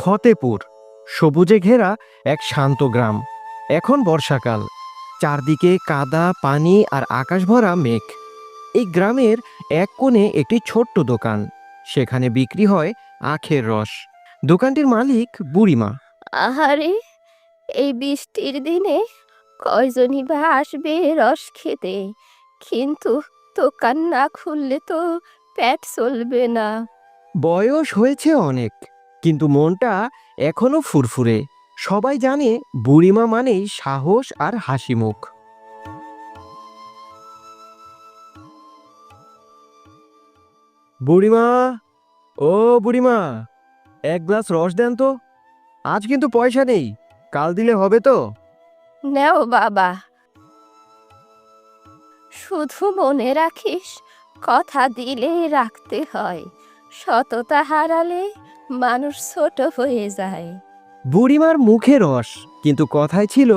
ফতেপুর সবুজে ঘেরা এক শান্ত গ্রাম। এখন বর্ষাকাল, চারদিকে কাদা, পানি আর আকাশ ভরা মেঘ। এই গ্রামের এক কোণে একটি ছোট্ট দোকান, সেখানে বিক্রি হয় আখের রস। দোকানটির মালিক বুড়িমা। আহারে, এই বৃষ্টির দিনে কয়জনই বা আসবে রস খেতে? কিন্তু দোকান না খুললে তো পেট চলবে না। বয়স হয়েছে অনেক, কিন্তু মনটা এখনো ফুরফুরে। সবাই জানে বুড়িমা মানেই সাহস আর হাসি মুখ। বুড়িমা, ও বুড়িমা, এক গ্লাস রস দেন তো। আজ কিন্তু পয়সা নেই, কাল দিলে হবে তো? নেও বাবা, শুধু মনে রাখিস, কথা দিলে রাখতে হয়। সততা হারালে মানুষ ছোট হয়ে যায়। বুড়িমার মুখে রস, কিন্তু কথায় ছিল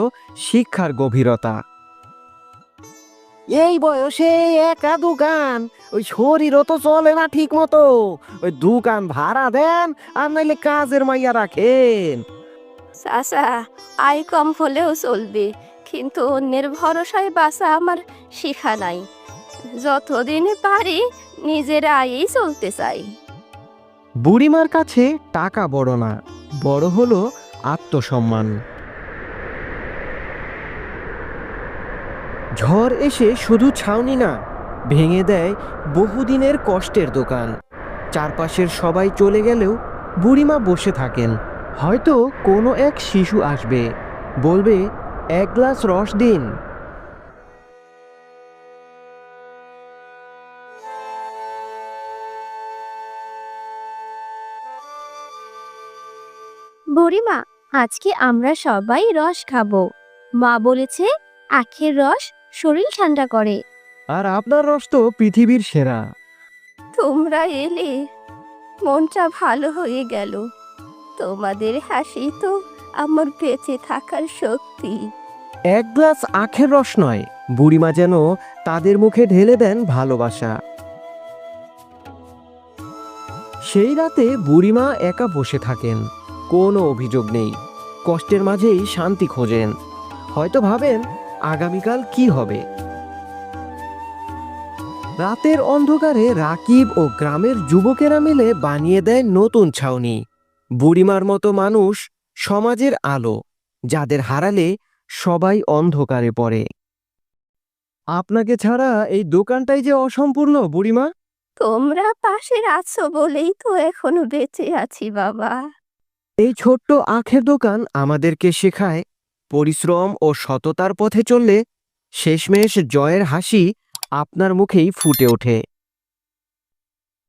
শিক্ষার গভীরতা। এই বয়সে একা দোকান, ওই শরীরও তো চলে না ঠিক মতো। ওই দোকান ভাড়া দেন, আর নাইলে কাজের মাইয়া রাখেন। চাচা, আয় কম হলেও চলবে, কিন্তু অন্যের ভরসায় বাঁচা আমার শিখা নাই। যতদিন পারি নিজের আয়েই চলতে চাই। বুড়িমার কাছে টাকা বড় না, বড় হলো আত্মসম্মান। ঝড় এসে শুধু ছাউনি না, ভেঙে দেয় বহুদিনের কষ্টের দোকান। চারপাশের সবাই চলে গেলেও বুড়িমা বসে থাকেন। হয়তো কোনো এক শিশু আসবে, বলবে, এক গ্লাস রস দিন। বুড়িমা, আজকে আমরা সবাই রস খাবো। মা বলেছে আখের রস শরীর ঠান্ডা করে। আর আপনার রস তো পৃথিবীর সেরা। তোমরা এলে মনটা ভালো হয়ে গেল। তোমাদের হাসি তো আমার বেঁচে থাকার শক্তি। এক গ্লাস আখের রস নয়, বুড়িমা যেন তাদের মুখে ঢেলে দেন ভালোবাসা। সেই রাতে বুড়িমা একা বসে থাকেন, কোনো অভিযোগ নেই। কষ্টের মাঝেই শান্তি খোঁজেন। হয়তো ভাবেন আগামীকাল কি হবে। রাতের অন্ধকারে রাকিব ও গ্রামের যুবকেরা মিলে বানিয়ে দেয় নতুন ছাউনি। বুড়িমার মতো মানুষ সমাজের আলো, যাদের হারালে সবাই অন্ধকারে পড়ে। আপনাকে ছাড়া এই দোকানটাই যে অসম্পূর্ণ বুড়িমা। তোমরা পাশে আছো বলেই তো এখনো বেঁচে আছি বাবা। এই ছোট্ট আখের দোকান আমাদেরকে শেখায়, পরিশ্রম ও সততার পথে চললে শেষমেশ জয়ের হাসি আপনার মুখেই ফুটে ওঠে।